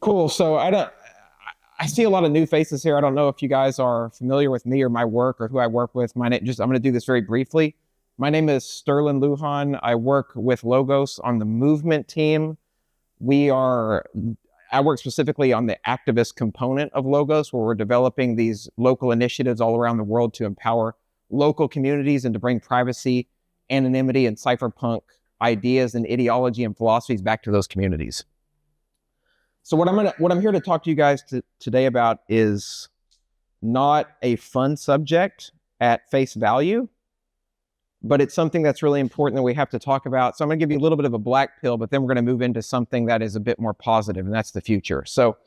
Cool. So I see a lot of new faces here. I don't know if you guys are familiar with me or my work or who I work with. I'm going to do this very briefly. My name is Sterlin Lujan. I work with Logos on the movement team. I work specifically on the activist component of Logos, where we're developing these local initiatives all around the world to empower local communities and to bring privacy, anonymity, and cypherpunk ideas and ideology and philosophies back to those communities. So what I'm here to talk to you guys today about is not a fun subject at face value, but it's something that's really important that we have to talk about. So I'm going to give you a little bit of a black pill, but then we're going to move into something that is a bit more positive, and that's the future. So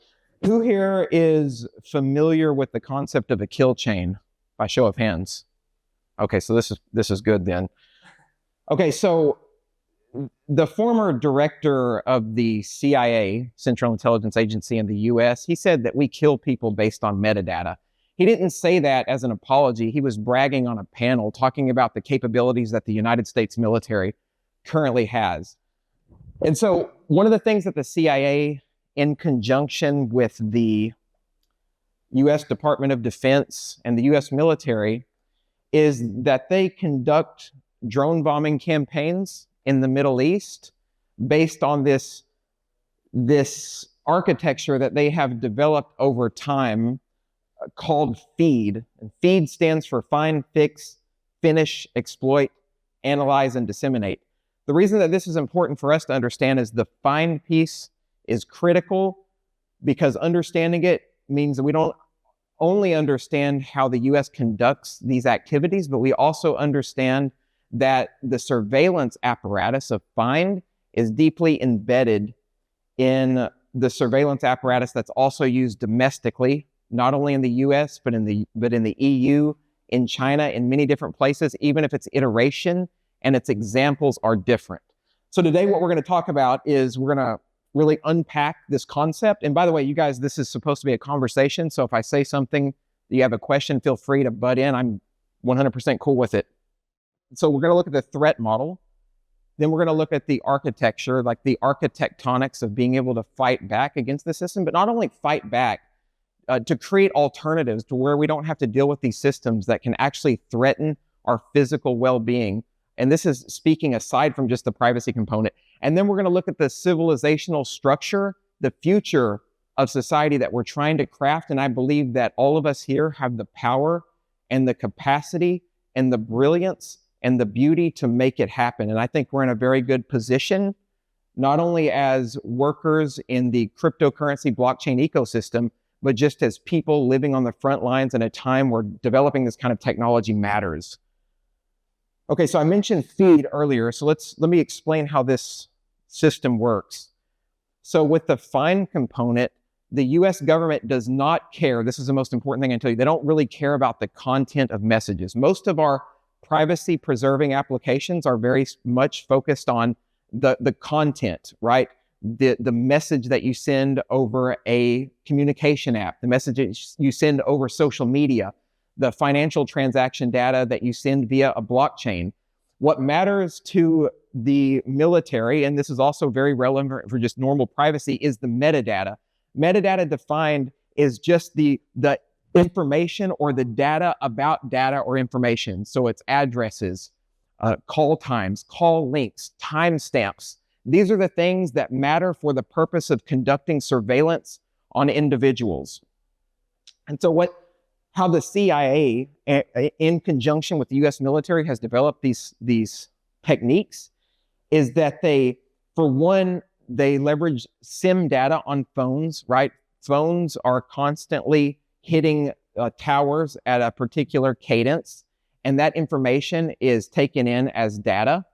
who here is familiar with the concept of a kill chain by show of hands? Okay, so this is good then. Okay, so the former director of the CIA, Central Intelligence Agency in the US, he said that we kill people based on metadata. He didn't say that as an apology. He was bragging on a panel talking about the capabilities that the United States military currently has. And so one of the things that the CIA, in conjunction with the US Department of Defense and the US military, is that they conduct drone bombing campaigns in the Middle East based on this architecture that they have developed over time called FEED. And FEED stands for find, fix, finish, exploit, analyze, and disseminate. The reason that this is important for us to understand is the find piece is critical, because understanding it means that we don't only understand how the US conducts these activities, but we also understand that the surveillance apparatus of FIND is deeply embedded in the surveillance apparatus that's also used domestically, not only in the US, but in the EU, in China, in many different places, even if its iteration and its examples are different. So today what we're going to talk about is we're going to really unpack this concept. And by the way, you guys, this is supposed to be a conversation. So if I say something, you have a question, feel free to butt in. I'm 100% cool with it. So we're going to look at the threat model. Then we're going to look at the architecture, like the architectonics of being able to fight back against the system, but not only fight back, to create alternatives to where we don't have to deal with these systems that can actually threaten our physical well-being. And this is speaking aside from just the privacy component. And then we're going to look at the civilizational structure, the future of society that we're trying to craft. And I believe that all of us here have the power and the capacity and the brilliance and the beauty to make it happen. And I think we're in a very good position, not only as workers in the cryptocurrency blockchain ecosystem, but just as people living on the front lines in a time where developing this kind of technology matters. Okay, so I mentioned FEED earlier, so let me explain how this system works. So with the FIND component, the US government does not care, this is the most important thing I tell you, they don't really care about the content of messages. Most of our privacy preserving applications are very much focused on the content, right? The message that you send over a communication app, the message you send over social media, the financial transaction data that you send via a blockchain. What matters to the military, and this is also very relevant for just normal privacy, is the metadata. Metadata defined is just the information or the data about data or information. So it's addresses, call times, call links, timestamps. These are the things that matter for the purpose of conducting surveillance on individuals. And so how the CIA, in conjunction with the US military, has developed these techniques is that for one, they leverage SIM data on phones, right? Phones are constantly hitting towers at a particular cadence, and that information is taken in as data.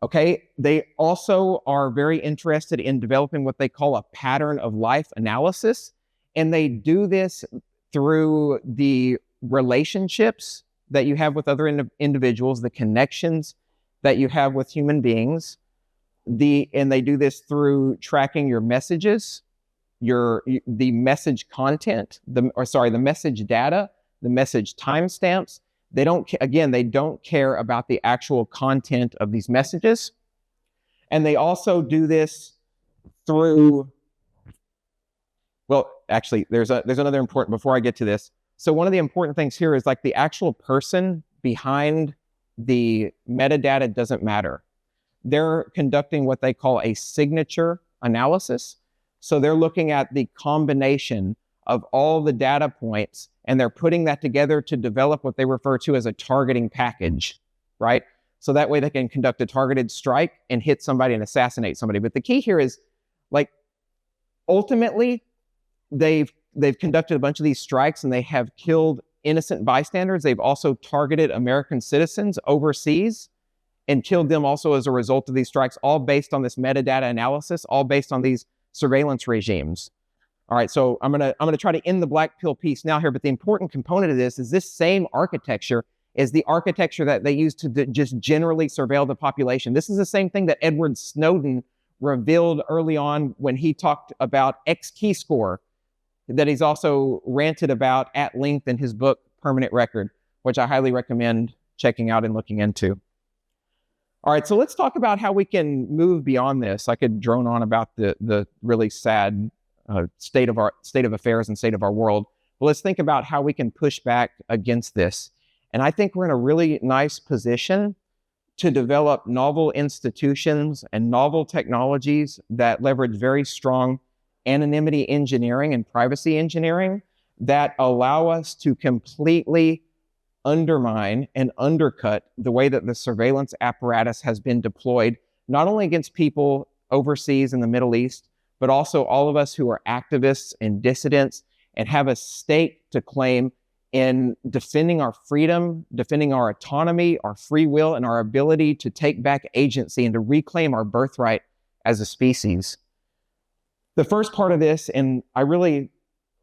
Okay, they also are very interested in developing what they call a pattern of life analysis, and they do this through the relationships that you have with other individuals, the connections that you have with human beings, and they do this through tracking your messages, the message content, the message data, the message timestamps. They don't care about the actual content of these messages. And they also do this through actually, there's another important, before I get to this. So one of the important things here is like the actual person behind the metadata doesn't matter. They're conducting what they call a signature analysis. So they're looking at the combination of all the data points, and they're putting that together to develop what they refer to as a targeting package, right? So that way they can conduct a targeted strike and hit somebody and assassinate somebody. But the key here is, like, ultimately, they've conducted a bunch of these strikes and they have killed innocent bystanders. They've also targeted American citizens overseas and killed them also as a result of these strikes, all based on this metadata analysis, all based on these surveillance regimes. All right, so I'm gonna try to end the black pill piece now here, but the important component of this is this same architecture is the architecture that they use to just generally surveil the population. This is the same thing that Edward Snowden revealed early on when he talked about X-keyscore, that he's also ranted about at length in his book, Permanent Record, which I highly recommend checking out and looking into. All right, so let's talk about how we can move beyond this. I could drone on about the really sad state of affairs and state of our world. But let's think about how we can push back against this. And I think we're in a really nice position to develop novel institutions and novel technologies that leverage very strong anonymity engineering and privacy engineering that allow us to completely undermine and undercut the way that the surveillance apparatus has been deployed, not only against people overseas in the Middle East, but also all of us who are activists and dissidents and have a stake to claim in defending our freedom, defending our autonomy, our free will, and our ability to take back agency and to reclaim our birthright as a species. The first part of this, and I really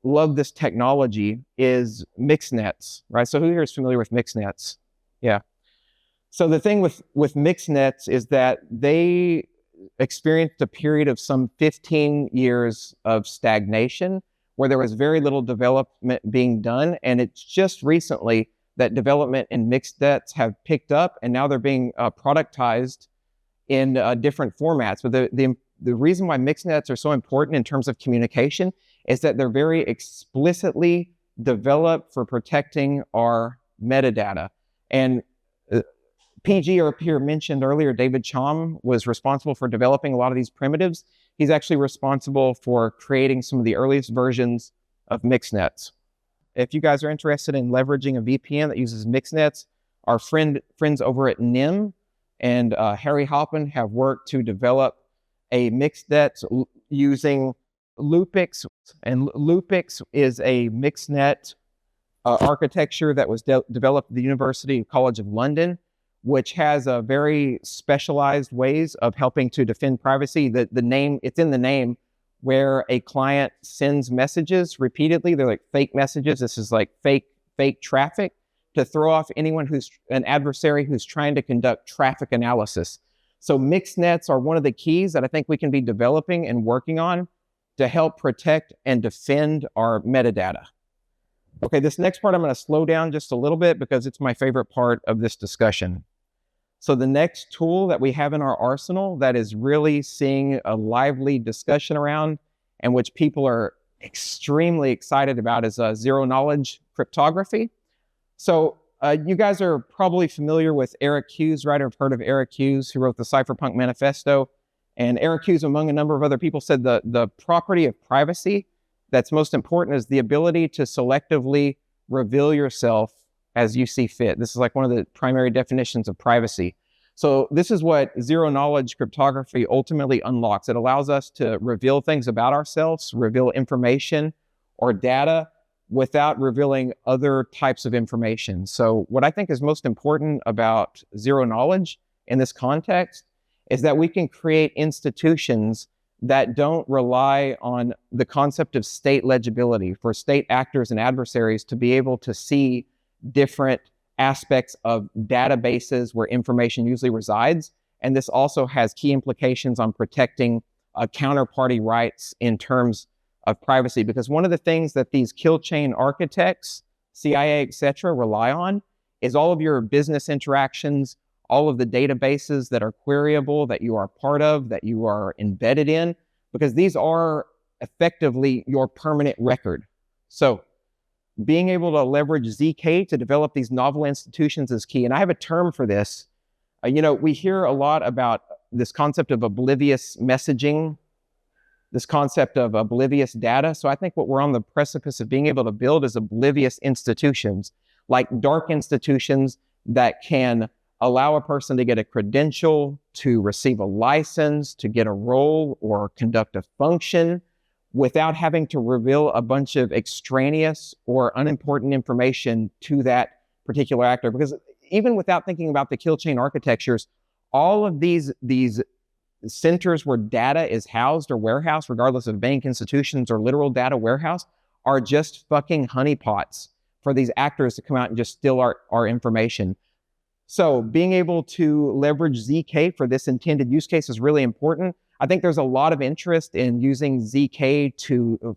love this technology, is mixed nets, right? So who here is familiar with mixed nets? Yeah. So the thing with mixed nets is that they experienced a period of some 15 years of stagnation where there was very little development being done. And it's just recently that development in mixed nets have picked up, and now they're being productized in different formats. But the reason why mixed nets are so important in terms of communication is that they're very explicitly developed for protecting our metadata. And PG up here mentioned earlier, David Chom was responsible for developing a lot of these primitives. He's actually responsible for creating some of the earliest versions of mixed nets. If you guys are interested in leveraging a VPN that uses mixed nets, our friends over at NIM and Harry Halpin have worked to develop a mixed net using Lupix. And Lupix is a mixed net architecture that was developed at the University College of London, which has a very specialized ways of helping to defend privacy. The name, it's in the name, where a client sends messages repeatedly. They're like fake messages. This is like fake traffic to throw off anyone who's an adversary who's trying to conduct traffic analysis. So mixed nets are one of the keys that I think we can be developing and working on to help protect and defend our metadata. Okay, this next part I'm going to slow down just a little bit because it's my favorite part of this discussion. So the next tool that we have in our arsenal that is really seeing a lively discussion around and which people are extremely excited about is zero-knowledge cryptography. So you guys are probably familiar with Eric Hughes, right? I've heard of Eric Hughes, who wrote the Cypherpunk Manifesto. And Eric Hughes, among a number of other people, said the property of privacy that's most important is the ability to selectively reveal yourself as you see fit. This is like one of the primary definitions of privacy. So this is what zero-knowledge cryptography ultimately unlocks. It allows us to reveal things about ourselves, reveal information or data without revealing other types of information. So what I think is most important about zero-knowledge in this context is that we can create institutions that don't rely on the concept of state legibility for state actors and adversaries to be able to see different aspects of databases where information usually resides. And this also has key implications on protecting counterparty rights in terms of privacy, because one of the things that these kill chain architects, CIA, etc., rely on is all of your business interactions, all of the databases that are queryable, that you are part of, that you are embedded in, because these are effectively your permanent record. So being able to leverage ZK to develop these novel institutions is key. And I have a term for this. We hear a lot about this concept of oblivious messaging, this concept of oblivious data. So I think what we're on the precipice of being able to build is oblivious institutions, like dark institutions that can allow a person to get a credential, to receive a license, to get a role or conduct a function without having to reveal a bunch of extraneous or unimportant information to that particular actor. Because even without thinking about the kill chain architectures, all of these centers where data is housed or warehoused, regardless of bank institutions or literal data warehouse, are just fucking honeypots for these actors to come out and just steal our information. So being able to leverage ZK for this intended use case is really important. I think there's a lot of interest in using ZK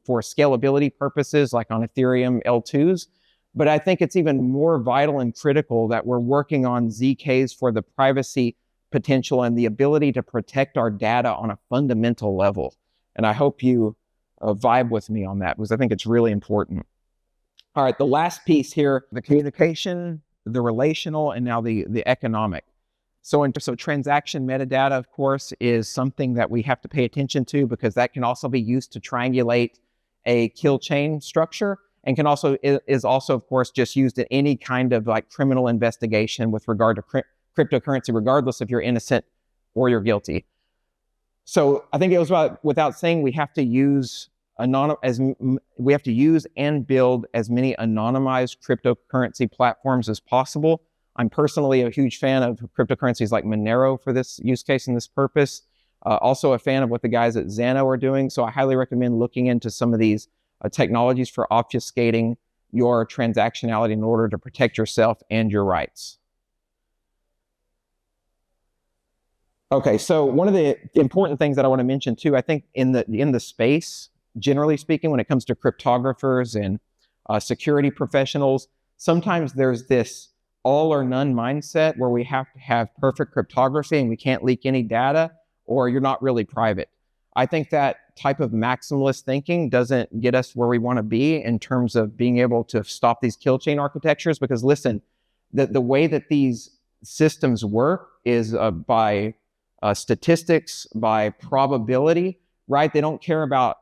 for scalability purposes, like on Ethereum L2s. But I think it's even more vital and critical that we're working on ZKs for the privacy potential and the ability to protect our data on a fundamental level. And I hope you vibe with me on that, because I think it's really important. All right, the last piece here, the communication, the relational, and now the economic. So transaction metadata, of course, is something that we have to pay attention to, because that can also be used to triangulate a kill chain structure, and is also, of course, just used in any kind of like criminal investigation with regard to cryptocurrency, regardless if you're innocent or you're guilty. So I think it was without saying we have to use and build as many anonymized cryptocurrency platforms as possible. I'm personally a huge fan of cryptocurrencies like Monero for this use case and this purpose. Also a fan of what the guys at Xano are doing. So I highly recommend looking into some of these technologies for obfuscating your transactionality in order to protect yourself and your rights. Okay, so one of the important things that I want to mention too, I think in the space, generally speaking, when it comes to cryptographers and security professionals, sometimes there's this all or none mindset where we have to have perfect cryptography and we can't leak any data, or you're not really private. I think that type of maximalist thinking doesn't get us where we want to be in terms of being able to stop these kill chain architectures, because listen, the way that these systems work is by statistics, by probability, right? They don't care about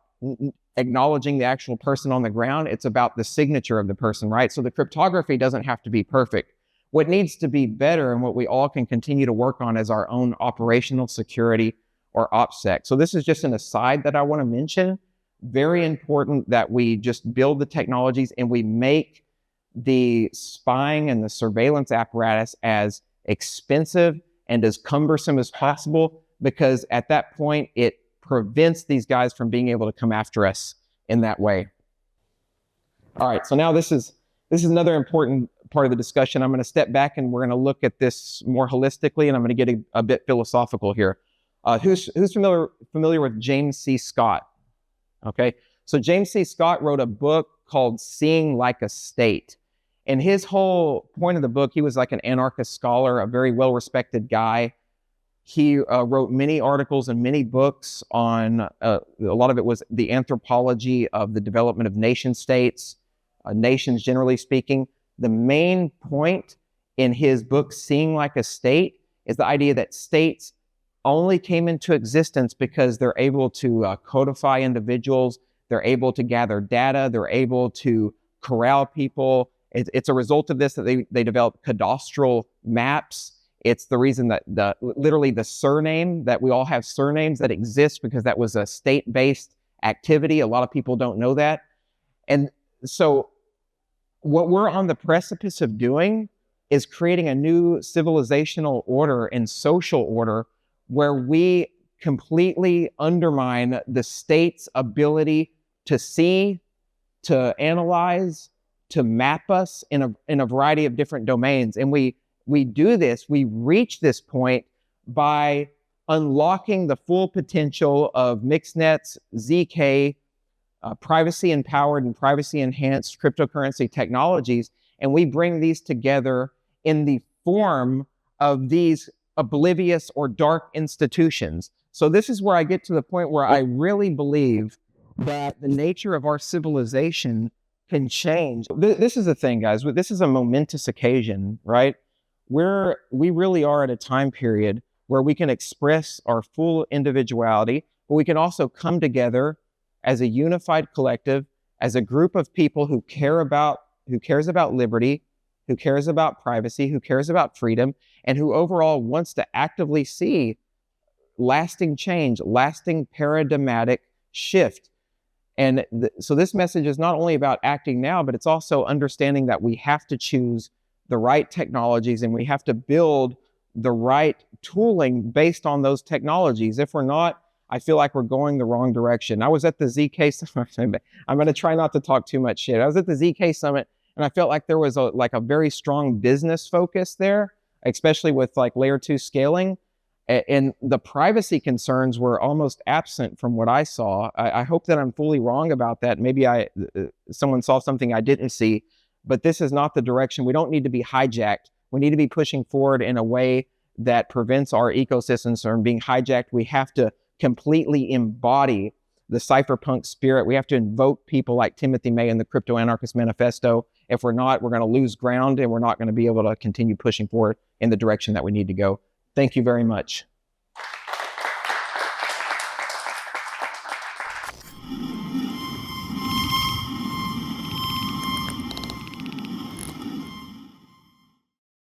acknowledging the actual person on the ground. It's about the signature of the person, right? So the cryptography doesn't have to be perfect. What needs to be better, and what we all can continue to work on, is our own operational security, or OPSEC. So this is just an aside that I want to mention. Very important that we just build the technologies and we make the spying and the surveillance apparatus as expensive and as cumbersome as possible, because at that point it prevents these guys from being able to come after us in that way. All right, so now this is another important part of the discussion. I'm going to step back and we're going to look at this more holistically, and I'm going to get a bit philosophical here. Who's familiar with James C. Scott? Okay, so James C. Scott wrote a book called Seeing Like a State. And his whole point of the book, he was like an anarchist scholar, a very well-respected guy. He wrote many articles and many books on, a lot of it was the anthropology of the development of nation states, nations generally speaking. The main point in his book, Seeing Like a State, is the idea that states only came into existence because they're able to codify individuals, they're able to gather data, they're able to corral people. It's a result of this that they developed cadastral maps. It's the reason that literally the surname, that we all have surnames that exist because that was a state-based activity. A lot of people don't know that. And so what we're on the precipice of doing is creating a new civilizational order and social order where we completely undermine the state's ability to see, to analyze, to map us in a variety of different domains. And we do this, we reach this point by unlocking the full potential of mixnets, ZK, privacy-empowered and privacy-enhanced cryptocurrency technologies, and we bring these together in the form of these oblivious or dark institutions. So this is where I get to the point where I really believe that the nature of our civilization can change. This is the thing, guys. This is a momentous occasion, right? We really are at a time period where we can express our full individuality, but we can also come together as a unified collective, as a group of people who cares about liberty, who cares about privacy, who cares about freedom, and who overall wants to actively see lasting change, lasting paradigmatic shift. And so this message is not only about acting now, but it's also understanding that we have to choose the right technologies and we have to build the right tooling based on those technologies. If we're not, I feel like we're going the wrong direction. I was at the ZK Summit. I'm going to try not to talk too much shit. I was at the ZK Summit and I felt like there was a very strong business focus there, especially with like layer 2 scaling. And the privacy concerns were almost absent from what I saw. I hope that I'm fully wrong about that. Maybe someone saw something I didn't see, but this is not the direction. We don't need to be hijacked. We need to be pushing forward in a way that prevents our ecosystems from being hijacked. We have to completely embody the cypherpunk spirit. We have to invoke people like Timothy May in the Crypto Anarchist Manifesto. If we're not, we're going to lose ground and we're not going to be able to continue pushing forward in the direction that we need to go. Thank you very much.